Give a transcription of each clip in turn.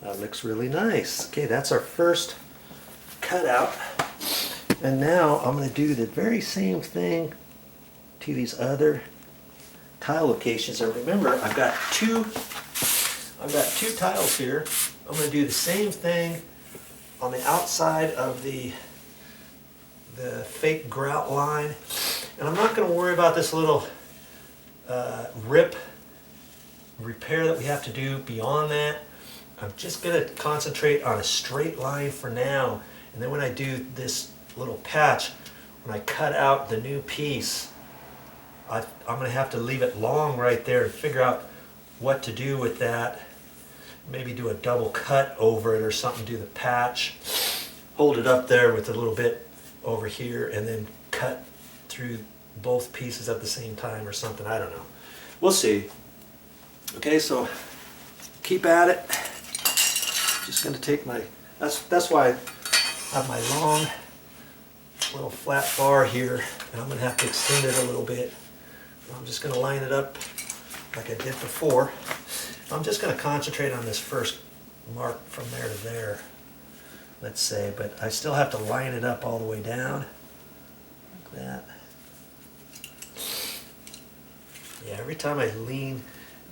That looks really nice. Okay, that's our first cutout. And now I'm going to do the very same thing to these other tile locations. And remember, I've got two tiles here. I'm going to do the same thing on the outside of the fake grout line. And I'm not going to worry about this little rip repair that we have to do beyond that. I'm just going to concentrate on a straight line for now, and then when I do this little patch, when I cut out the new piece, I'm going to have to leave it long right there and figure out what to do with that. Maybe do a double cut over it or something, do the patch, hold it up there with a little bit over here, and then cut through both pieces at the same time or something. I don't know. We'll see. Okay, so keep at it. Just going to take my, that's why I have my long little flat bar here, and I'm going to have to extend it a little bit. I'm just going to line it up like I did before. I'm just going to concentrate on this first mark from there to there, let's say, but I still have to line it up all the way down, like that. Yeah, every time I lean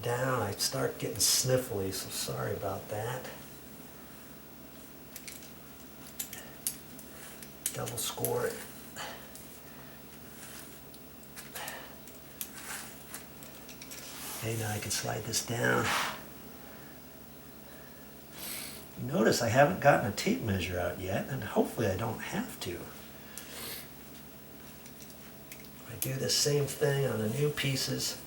down, I start getting sniffly, so sorry about that. Double score it. Okay, now I can slide this down. Notice I haven't gotten a tape measure out yet, and hopefully I don't have to. I do the same thing on the new pieces.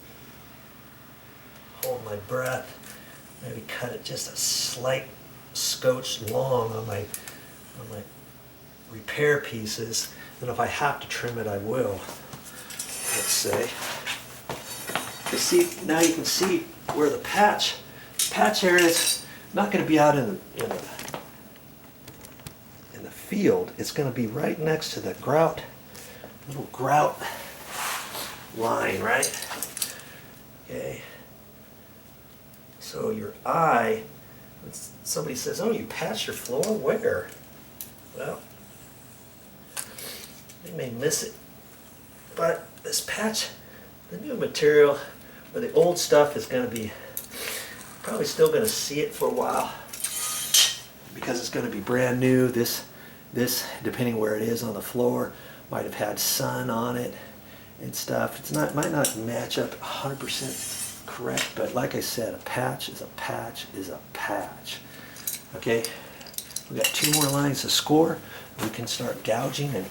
Hold my breath. Maybe cut it just a slight scotch long on my repair pieces, and if I have to trim it, I will. Let's say. You see, now you can see where the patch area is not going to be out in the field. It's going to be right next to the little grout line, right? Okay. So your eye, when somebody says, "Oh, you patched your floor?" Where? Well, they may miss it, but this patch, the new material, or the old stuff, is going to be probably still going to see it for a while because it's going to be brand new. This, depending where it is on the floor, might have had sun on it and stuff. It's not, might not match up 100% correct, but like I said, a patch is a patch is a patch. Okay, we got 2 more lines to score. We can start gouging and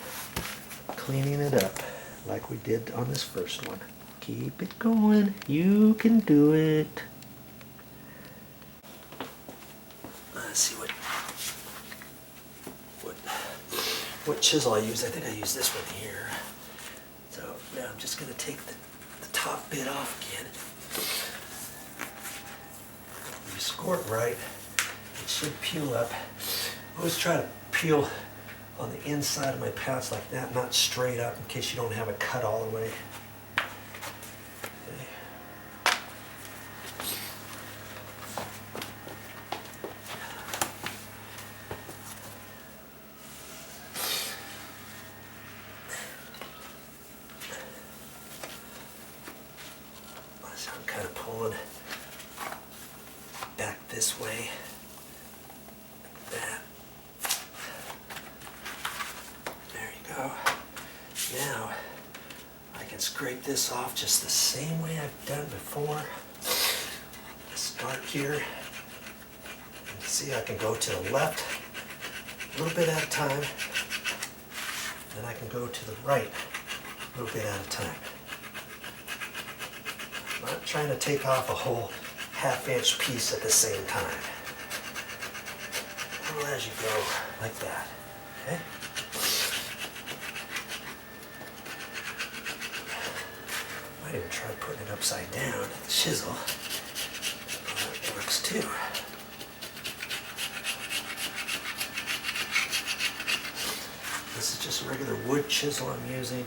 cleaning it up like we did on this first one. Keep it going. You can do it. Let's see what chisel I use. I think I use this one here. So now I'm just going to take the top bit off again. If you score it right, it should peel up. I always try to peel on the inside of my patch like that, not straight up, in case you don't have it cut all the way. So I'm kind of pulling back this way, like that. There you go. Now I can scrape this off just the same way I've done before. Start here. You see, I can go to the left a little bit at a time, then I can go to the right a little bit at a time. I'm not trying to take off a whole half-inch piece at the same time. Well, as you go, like that. Okay? Might even try putting it upside down with the chisel. Well, that works too. This is just a regular wood chisel I'm using.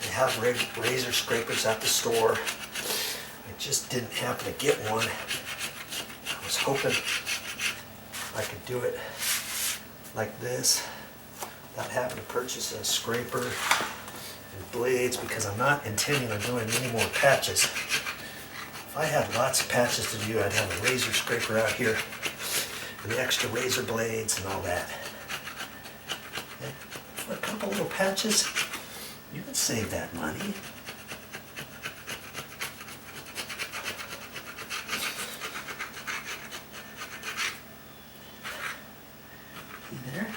They have razor scrapers at the store. I just didn't happen to get one. I was was hoping I could do it like this without having to purchase a scraper and blades, because I'm not intending on doing any more patches. If I had lots of patches to do, I'd have a razor scraper out here and the extra razor blades and all that. And for a couple little patches, you can save that money. There.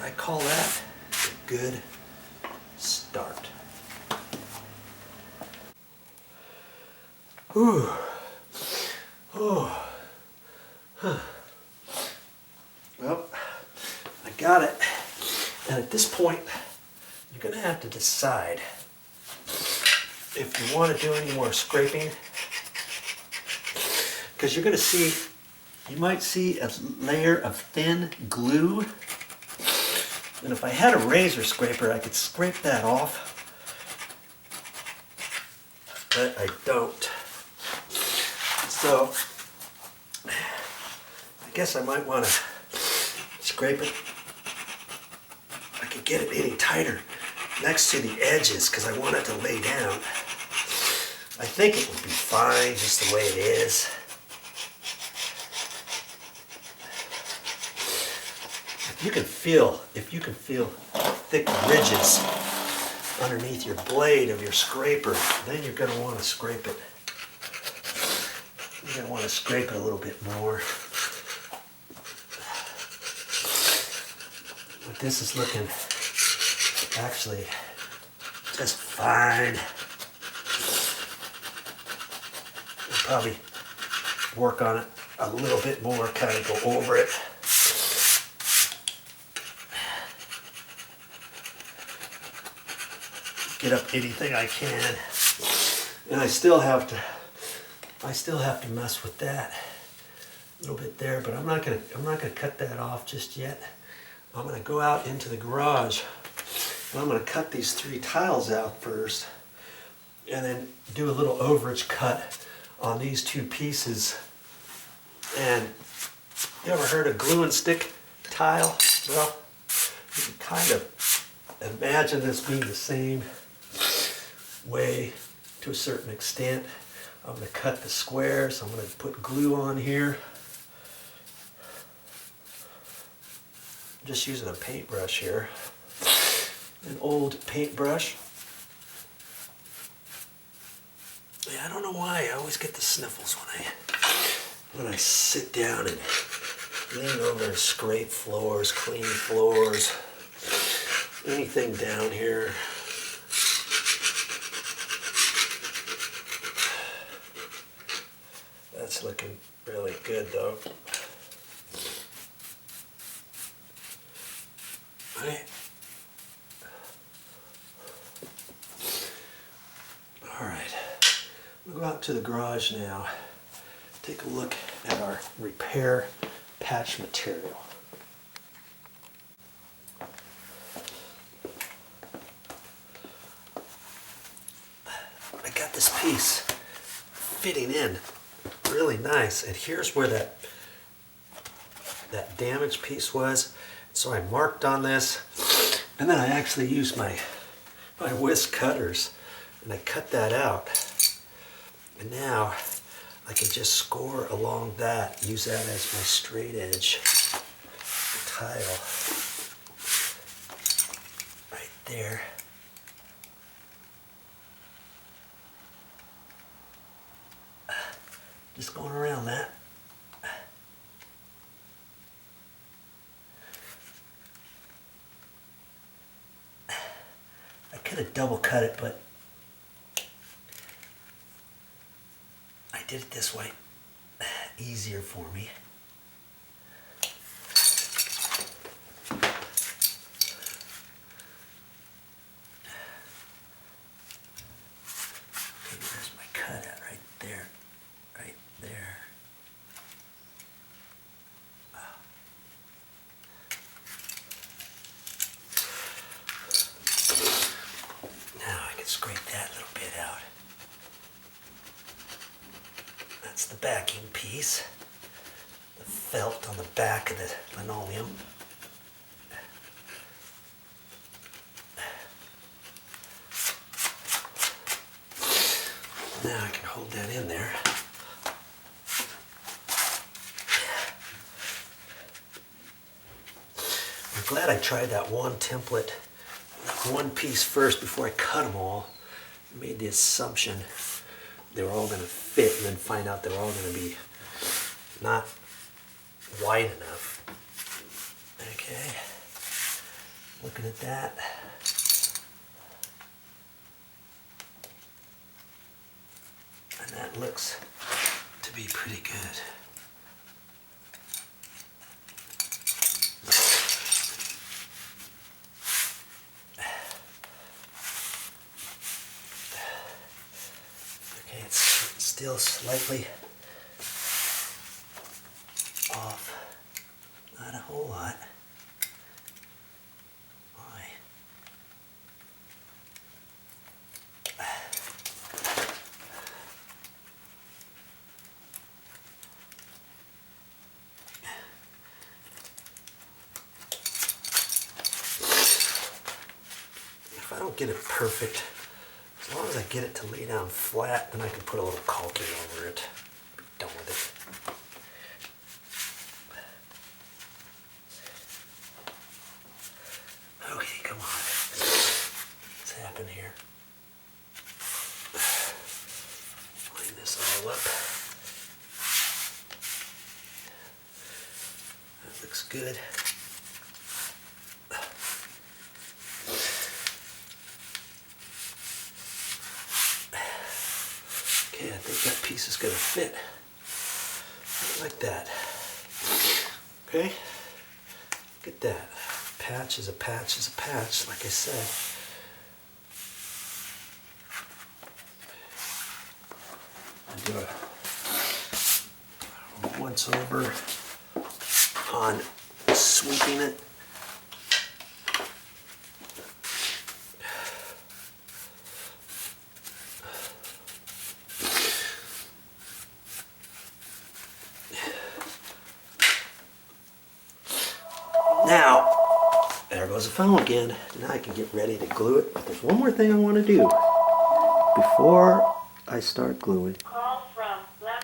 I call that a good start. Ooh. Oh. Huh. Well, I got it. And at this point, you're going to have to decide if you want to do any more scraping. Because you're going to see, you might see a layer of thin glue. And if I had a razor scraper, I could scrape that off. But I don't. So, I guess I might want to scrape it. I could get it any tighter next to the edges because I want it to lay down. I think it would be fine just the way it is. If you can feel thick ridges underneath your blade of your scraper, then you're going to want to scrape it. You're going to want to scrape it a little bit more. But this is looking actually just fine. I'll probably work on it a little bit more, kind of go over it. Get up anything I can, and I still have to mess with that a little bit there, but I'm not gonna cut that off just yet. I'm gonna go out into the garage and I'm gonna cut these 3 tiles out first, and then do a little overage cut on these 2 pieces. And you ever heard of glue and stick tile? Well, you can kind of imagine this being the same way to a certain extent. I'm going to cut the squares. I'm going to put glue on here. I'm just using a paintbrush here, an old paintbrush. Yeah, I don't know why I always get the sniffles when I sit down and lean over and scrape floors, clean floors, anything down here. That's looking really good though. Right. All right. We'll go out to the garage now. Take a look at our repair patch material. I got this piece fitting in really nice, and here's where that damaged piece was. So I marked on this, and then I actually used my whisk cutters and I cut that out. And now I can just score along that, use that as my straight edge tile right there. Just going around that. I could have double cut it, but I did it this way. Easier for me. Okay, there's my cutout right there. Right there. Now I can scrape that little bit out. That's the backing piece. The felt on the back of the linoleum. Now I can hold that in there. I'm glad I tried that one template, one piece first before I cut them all. I made the assumption they were all going to fit and then find out they're all going to be not wide enough. Okay, looking at that. And that looks to be pretty good. Okay, it's still slightly off. Not a whole lot. If I don't get it perfect, as long as I get it to lay down flat, then I can put a little caulking over it. Be done with it. Okay, come on. What's happened here? Line this all up. That looks good. Okay, I think that piece is going to fit like that. Okay, look at that. Patch is a patch is a patch, like I said. I do a once over on sweeping it. Now, there goes the funnel again. Now I can get ready to glue it. But there's one more thing I want to do before I start gluing.